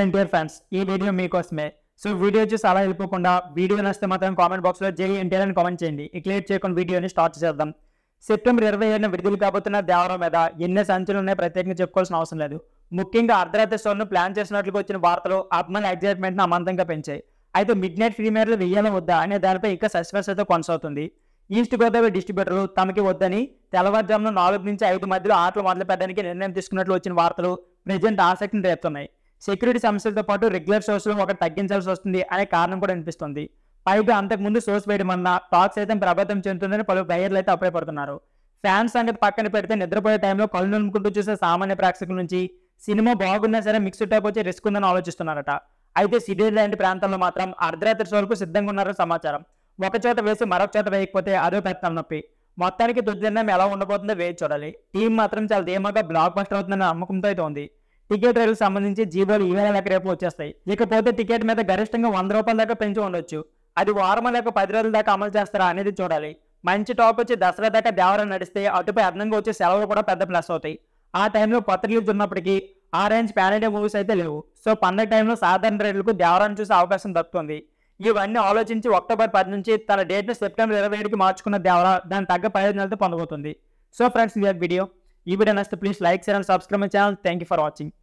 NTR fans ఈ video మీకోసమే. So video చూసి అలా వెళ్ళిపోకుండా వీడియో నచ్చితే మాత్రం కామెంట్ బాక్స్లో జై ఎన్టీఆర్ అని కామెంట్ చేయండి. ఇక లేట్ చేయకుండా వీడియోని స్టార్ట్ చేద్దాం. సెప్టెంబర్ 27న విడుదల కాబోతున్న దేవరా మీద ఎన్ని సంచులు ఉన్నాయో ప్రత్యేకంగా చెప్పుకోవాల్సిన అవసరం లేదు. ముఖ్యంగా అర్ధరాత్రి షోను ప్లాన్ చేసినట్లుగా వచ్చిన వార్తలు అభిమానుల ఎగ్జైట్మెంట్ను అమాంతంగా పెంచాయి. అయితే మిడ్ నైట్ ప్రీమియర్లు వెయ్యాలా వద్దా అనే దానిపై ఇంకా సస్పెన్స్ అయితే కొనసాగుతుంది. ఈస్ట్ గోదావరి డిస్ట్రిబ్యూటర్లు తమకి వద్దని తెల్లవారుజామున 4 నుంచి 5 మధ్యలో ఆటలు మొదలు పెట్టడానికి నిర్ణయం తీసుకున్నట్లు వచ్చిన వార్తలు ప్రజెంట్ ఆసక్తిని రేపుతున్నాయి. సెక్యూరిటీ సమస్యలతో పాటు రెగ్యులర్ షోస్లో ఒకటి తగ్గించాల్సి వస్తుంది అనే కారణం కూడా అనిపిస్తుంది. పైగా అంతకుముందు షోస్ వేయడం వల్ల టాక్స్ అయితే ప్రభావితం చెందుతుందని పలు బయ్యర్లు అయితే అభిప్రాయపడుతున్నారు. ఫ్యాన్స్ సంగతి పక్కన పెడితే నిద్రపోయే టైంలో కళ్ళు నలుముకుంటూ చూసే సామాన్య ప్రేక్షకుల నుంచి సినిమా బాగున్నా సరే మిక్స్డ్ టైప్ వచ్చి రిస్క్ ఉందని ఆలోచిస్తున్నారట. అయితే సిటీ లాంటి ప్రాంతంలో మాత్రం అర్ధరాత్రి షోలకు సిద్ధంగా ఉన్నారని సమాచారం. ఒక చోట వేసి మరొక చోట వేయకపోతే అదో పెద్ద నొప్పి. మొత్తానికి తుదిదినం ఎలా ఉండబోతుందో వేచి చూడాలి. టీం మాత్రం చాలా ధీమాగా బ్లాక్ బస్టర్ అవుతుందన్న నమ్మకంతో అయితే ఉంది. టికెట్ రేట్లకు సంబంధించి జీవోలు ఈవేళ లేక రేపు వచ్చేస్తాయి. ఇకపోతే టికెట్ మీద గరిష్టంగా ₹100 దాకా పెంచి ఉండొచ్చు. అది వారం లేక 10 రోజుల దాకా అమలు చేస్తారా అనేది చూడాలి. మంచి టాక్ వచ్చి దసరా దాకా దేవరా నడిస్తే అటుపై అదనంగా వచ్చే సెలవులు కూడా పెద్ద ప్లస్ అవుతాయి. ఆ టైంలో కొత్త రిలీజ్ ఉన్నప్పటికీ ఆ రేంజ్ పాన్ ఇండియా మూవీస్ అయితే లేవు. సో పండగ టైంలో సాధారణ రేట్లకు దేవరాన్ని చూసే అవకాశం దక్కుతుంది. ఇవన్నీ ఆలోచించి అక్టోబర్ 10 నుంచి తన డేట్ను సెప్టెంబర్ 27కి మార్చుకున్న దేవరా దాని తగ్గ ప్రయోజనాలతో పొందబోతుంది. సో ఫ్రెండ్స్, ఈ వీడియో నచ్చితే please like, share and subscribe my channel. Thank you for watching.